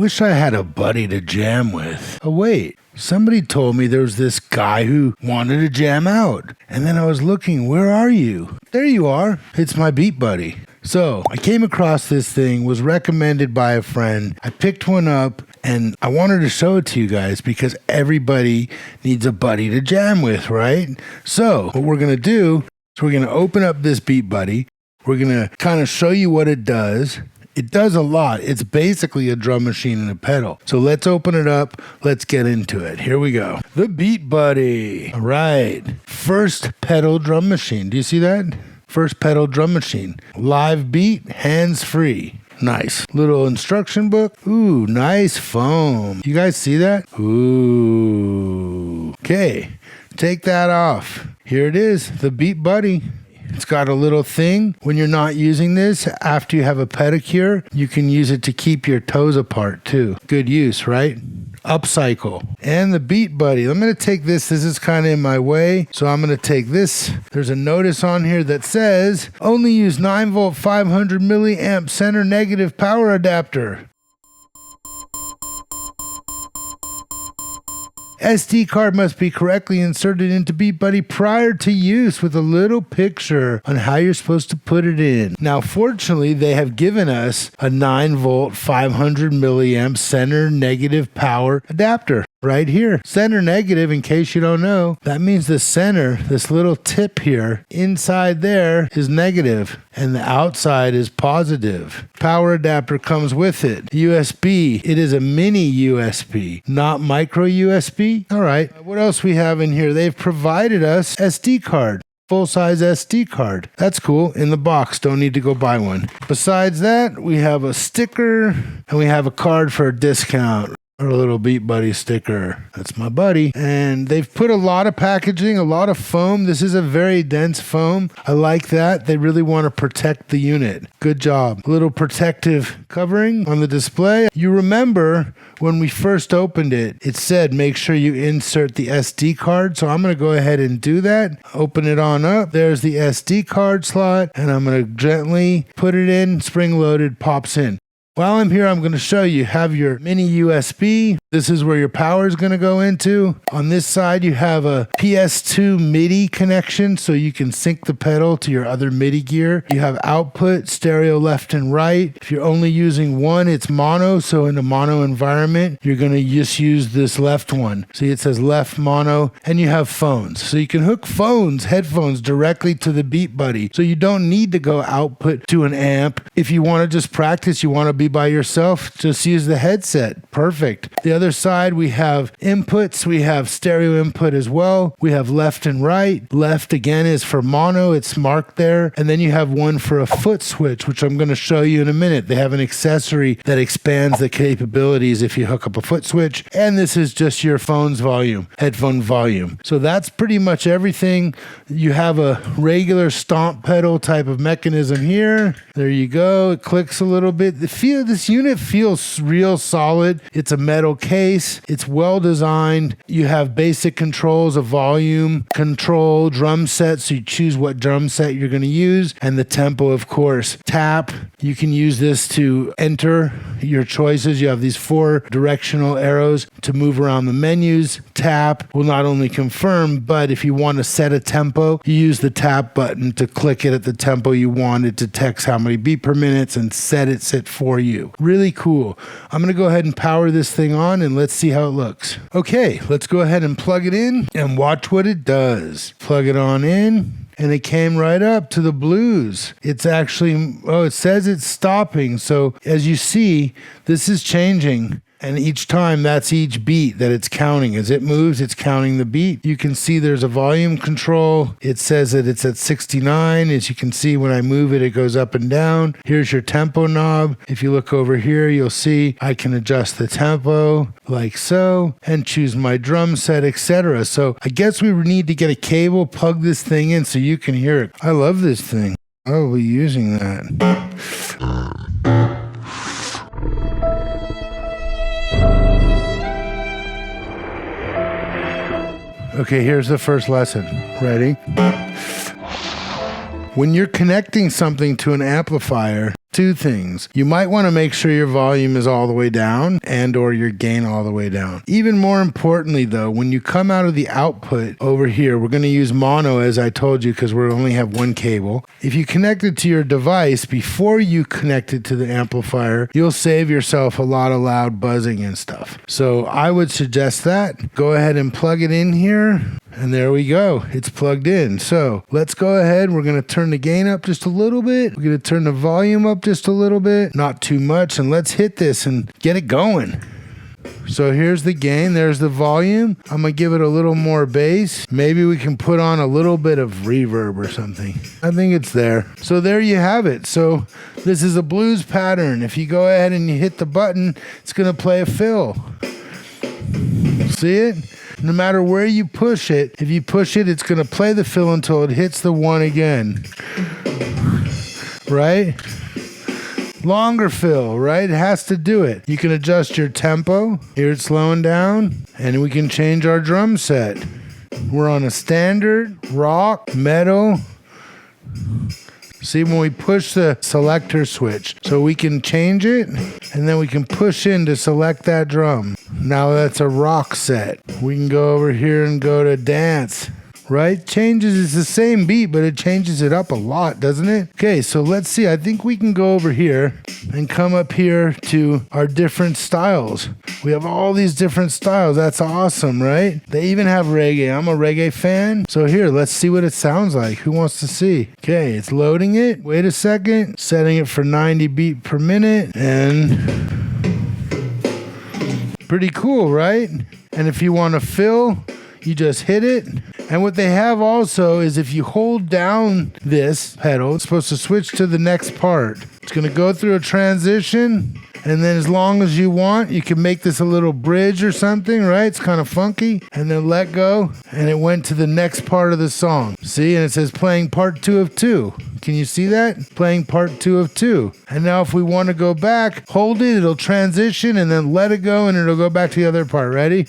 wish I had a buddy to jam with. Oh wait, somebody told me there was this guy who wanted to jam out. And then I was looking, where are you? There you are. It's my Beat Buddy. So I came across this thing, was recommended by a friend. I picked one up and I wanted to show it to you guys because everybody needs a buddy to jam with, right? So what we're going to do is we're going to open up this Beat Buddy. We're going to kind of show you what it does. It does a lot. It's basically a drum machine and a pedal. So let's open it up. Let's get into it. Here we go. The Beat Buddy. All right. First pedal drum machine. Do you see that? First pedal drum machine. Live beat, hands-free. Nice. Little instruction book. Ooh, nice foam. You guys see that? Ooh. Okay. Take that off. Here it is. The Beat Buddy. It's got a little thing. When you're not using this, after you have a pedicure, you can use it to keep your toes apart too. Good use, right? Upcycle. And the Beat Buddy. I'm going to take this. This is kind of in my way. So I'm going to take this. There's a notice on here that says, only use 9 volt 500 milliamp center negative power adapter. SD card must be correctly inserted into Beat Buddy prior to use with a little picture on how you're supposed to put it in. Now, fortunately, they have given us a 9 volt 500 milliamp center negative power adapter right here. Center negative, in case you don't know, that means the center, this little tip here, inside there is negative and the outside is positive. Power adapter comes with it. USB, it is a mini USB, not micro USB. All right, what else we have in here? They've provided us SD card. Full-size SD card. That's cool. In the box. Don't need to go buy one. Besides that, we have a sticker and we have a card for a discount. Or a little Beat Buddy sticker. That's my buddy. And they've put a lot of packaging, a lot of foam. This is a very dense foam. I like that. They really want to protect the unit. Good job. A little protective covering on the display. You remember when we first opened it, it said make sure you insert the SD card. So I'm going to go ahead and do that. Open it on up. There's the SD card slot. And I'm going to gently put it in. Spring loaded, pops in. While I'm here, I'm going to show you. Have your mini USB. This is where your power is going to go into. On this side, you have a PS2 MIDI connection, so you can sync the pedal to your other MIDI gear. You have output, stereo left and right. If you're only using one, it's mono, so in a mono environment, you're going to just use this left one. See, it says left mono, and you have phones. So you can hook headphones directly to the Beat Buddy, so you don't need to go output to an amp. If you want to just practice, you want to be by yourself, just use the headset. Perfect. The other side, we have inputs. We have stereo input as well. We have left and right. Left again is for mono. It's marked there. And then you have one for a Footswitch, which I'm going to show you in a minute. They have an accessory that expands the capabilities if you hook up a Footswitch. And this is just your phone's volume, headphone volume. So that's pretty much everything. You have a regular stomp pedal type of mechanism here. There you go. It clicks a little bit. This unit feels real solid. It's a metal case. It's well designed. You have basic controls of volume, control, drum set. So you choose what drum set you're going to use, and the tempo, of course. Tap. You can use this to enter your choices. You have these 4 directional arrows to move around the menus. Tap will not only confirm, but if you want to set a tempo, you use the tap button to click it at the tempo you want. It detects how many beat per minute and set for you. Really cool. I'm going to go ahead and power this thing on and let's see how it looks. Okay, let's go ahead and plug it in and watch what it does. Plug it on in. And it came right up to the blues. It's actually, it says it's stopping. So as you see, this is changing. And each time, that's each beat that it's counting. As it moves, it's counting the beat. You can see there's a volume control. It says that it's at 69. As you can see, when I move it, it goes up and down. Here's your tempo knob. If you look over here, you'll see I can adjust the tempo like so and choose my drum set, etc. So I guess we need to get a cable, plug this thing in so you can hear it. I love this thing. I'll be using that. Okay, here's the first lesson. Ready? When you're connecting something to an amplifier, Two things. You might want to make sure your volume is all the way down and or your gain all the way down. Even more importantly though, when you come out of the output over here, we're going to use mono as I told you because we only have one cable. If you connect it to your device before you connect it to the amplifier, you'll save yourself a lot of loud buzzing and stuff. So I would suggest that. Go ahead and plug it in here. And there we go. It's plugged in. So let's go ahead. We're going to turn the gain up just a little bit. We're going to turn the volume up just a little bit. Not too much. And let's hit this and get it going. So here's the gain. There's the volume. I'm going to give it a little more bass. Maybe we can put on a little bit of reverb or something. I think it's there. So there you have it. So this is a blues pattern. If you go ahead and you hit the button, it's going to play a fill. See it? No matter where you push it, if you push it, it's going to play the fill until it hits the one again. Right? Longer fill, right? It has to do it. You can adjust your tempo. Here it's slowing down. And we can change our drum set. We're on a standard, rock, metal. See, when we push the selector switch, so we can change it, and then we can push in to select that drum. Now that's a rock set. We can go over here and go to dance. Right? Changes, it's the same beat, but it changes it up a lot, doesn't it? Okay, so let's see. I think we can go over here and come up here to our different styles. We have all these different styles. That's awesome, right? They even have reggae. I'm a reggae fan. So here, let's see what it sounds like. Who wants to see? Okay, it's loading it. Wait a second. Setting it for 90 beat per minute. And pretty cool, right? And if you want to fill, you just hit it. And what they have also is if you hold down this pedal, it's supposed to switch to the next part. It's going to go through a transition. And then as long as you want, you can make this a little bridge or something, right? It's kind of funky. And then let go. And it went to the next part of the song. See? And it says playing part 2 of 2. Can you see that? Playing part 2 of 2. And now if we want to go back, hold it, it'll transition and then let it go and it'll go back to the other part. Ready?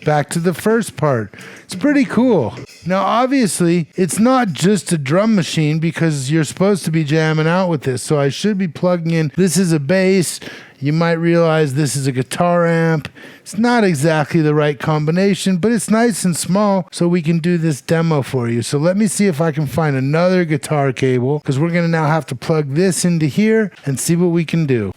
Back to the first part. It's pretty cool. Now, obviously, it's not just a drum machine because you're supposed to be jamming out with this. So I should be plugging in. This is a bass. You might realize this is a guitar amp. It's not exactly the right combination, but it's nice and small, so we can do this demo for you. So let me see if I can find another guitar cable, because we're going to now have to plug this into here and see what we can do.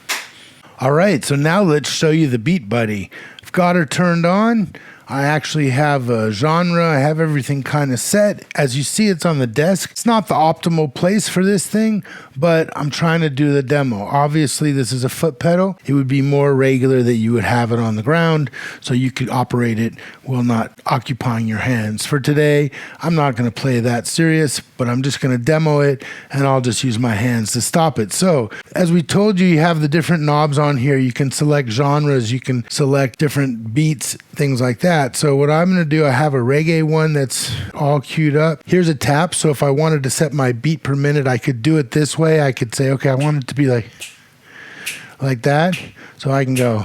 All right, so now let's show you the BeatBuddy. I've got her turned on. I actually have a genre. I have everything kind of set. As you see, it's on the desk. It's not the optimal place for this thing, but I'm trying to do the demo. Obviously, this is a foot pedal. It would be more regular that you would have it on the ground so you could operate it while not occupying your hands. For today, I'm not going to play that serious, but I'm just going to demo it and I'll just use my hands to stop it. So, as we told you, you have the different knobs on here. You can select genres. You can select different beats, things like that. So what I'm going to do, I have a reggae one that's all queued up. Here's a tap. So if I wanted to set my beat per minute, I could do it this way. I could say, okay, I want it to be like that. So I can go.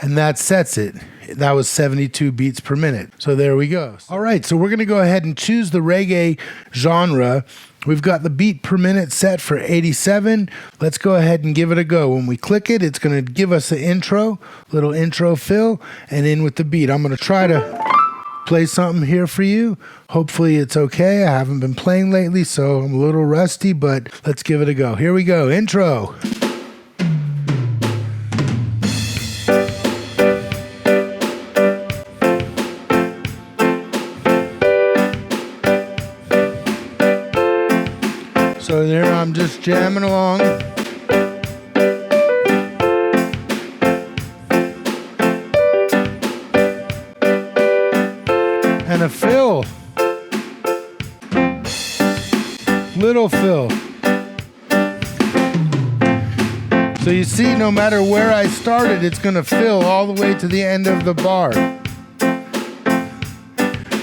And that sets it. That was 72 beats per minute. So there we go. All right, so we're going to go ahead and choose the reggae genre. We've got the beat per minute set for 87. Let's go ahead and give it a go. When we click it, it's going to give us the intro, little intro fill, and in with the beat. I'm going to try to play something here for you. Hopefully it's okay. I haven't been playing lately, so I'm a little rusty, but let's give it a go. Here we go. Intro. So there I'm just jamming along. And a fill. Little fill. So you see, no matter where I started, it's going to fill all the way to the end of the bar.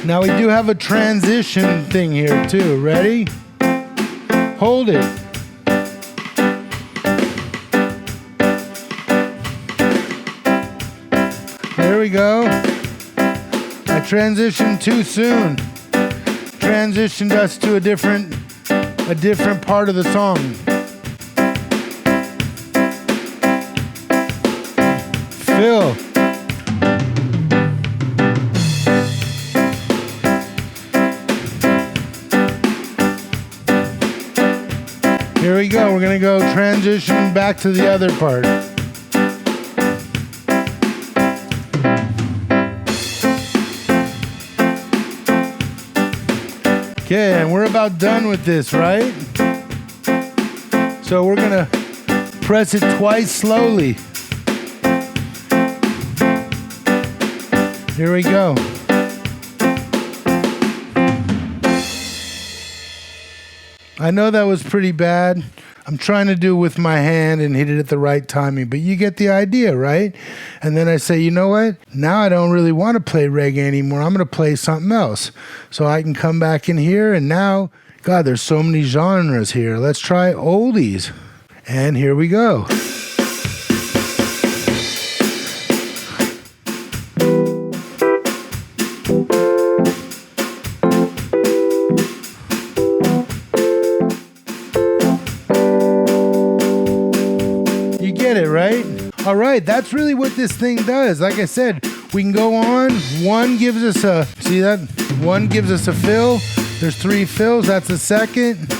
Now we do have a transition thing here too. Ready? Hold it. There we go. I transitioned too soon. Transitioned us to a different a different part of the song. Fill. Here we go. We're going to go transition back to the other part. Okay, and we're about done with this, right? So we're going to press it twice slowly. Here we go. I know that was pretty bad. I'm trying to do it with my hand and hit it at the right timing, but you get the idea, right? And then I say, you know what? Now I don't really want to play reggae anymore. I'm going to play something else. So I can come back in here, and now, God, there's so many genres here. Let's try oldies. And here we go. Right? All right, that's really what this thing does. Like I said, we can go on. One gives us a, see that? One gives us a fill. There's 3 fills. That's the second.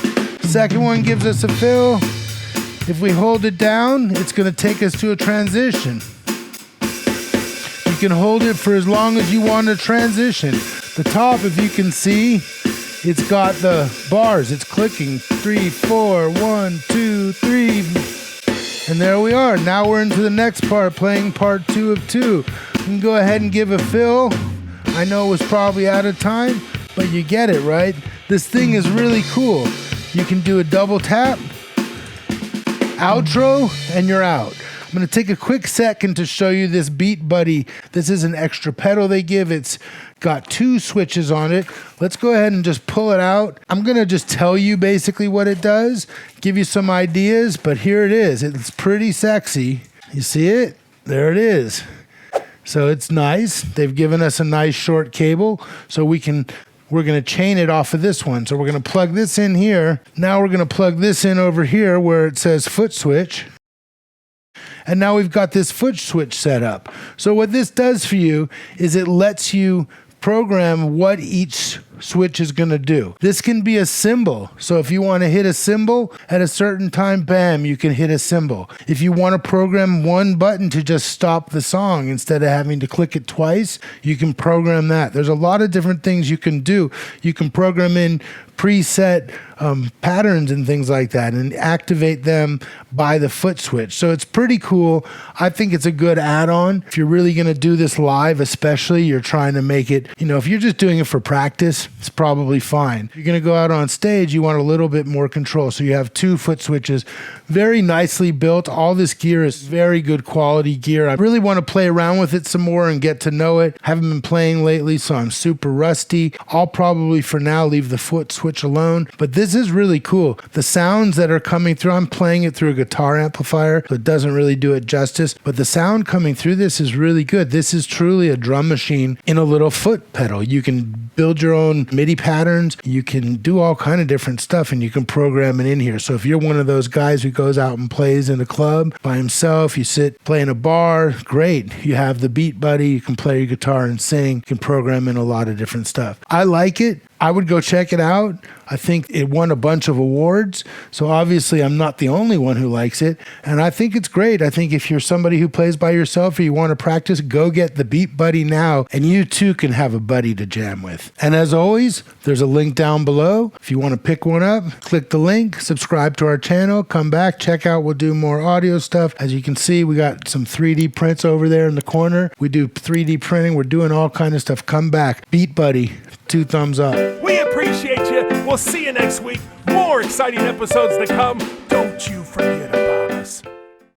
Second one gives us a fill. If we hold it down, it's going to take us to a transition. You can hold it for as long as you want to transition. The top, if you can see, it's got the bars. It's clicking 3, 4, 1, 2, 3. And there we are. Now we're into the next part, playing part 2 of 2. We can go ahead and give a fill. I know it was probably out of time, but you get it, right? This thing is really cool. You can do a double tap, outro, and you're out. I'm going to take a quick second to show you this BEATBUDDY. This is an extra pedal they give. It's got 2 switches on it. Let's go ahead and just pull it out. I'm going to just tell you basically what it does, give you some ideas, but here it is. It's pretty sexy. You see it? There it is. So it's nice. They've given us a nice short cable, so we're going to chain it off of this one. So we're going to plug this in here. Now we're going to plug this in over here where it says Footswitch. And now we've got this Footswitch set up. So what this does for you is it lets you program what each switch is going to do. This can be a cymbal. So if you want to hit a cymbal at a certain time, bam, you can hit a cymbal. If you want to program one button to just stop the song instead of having to click it twice, you can program that. There's a lot of different things you can do. You can program in preset patterns and things like that and activate them by the Footswitch. So it's pretty cool. I think it's a good add-on. If you're really going to do this live, especially, you're trying to make it, if you're just doing it for practice, it's probably fine. If you're going to go out on stage, you want a little bit more control. So you have 2 Footswitches, very nicely built. All this gear is very good quality gear. I really want to play around with it some more and get to know it. I haven't been playing lately, so I'm super rusty. I'll probably for now leave the Footswitch alone, but this is really cool. The sounds that are coming through, I'm playing it through a guitar amplifier, so it doesn't really do it justice, but the sound coming through this is really good. This is truly a drum machine in a little foot pedal. You can build your own MIDI patterns. You can do all kind of different stuff, and you can program it in here. So if you're one of those guys who goes out and plays in a club by himself, you sit, play in a bar, great. You have the BEATBUDDY, you can play your guitar and sing, you can program in a lot of different stuff. I like it. I would go check it out. I think it won a bunch of awards. So obviously I'm not the only one who likes it. And I think it's great. I think if you're somebody who plays by yourself or you want to practice, go get the BEATBUDDY now, and you too can have a buddy to jam with. And as always, there's a link down below. If you want to pick one up, click the link, subscribe to our channel, come back, check out. We'll do more audio stuff. As you can see, we got some 3D prints over there in the corner. We do 3D printing. We're doing all kind of stuff. Come back. BEATBUDDY, 2 thumbs up. We appreciate you. We'll see you next week. More exciting episodes to come. Don't you forget about us.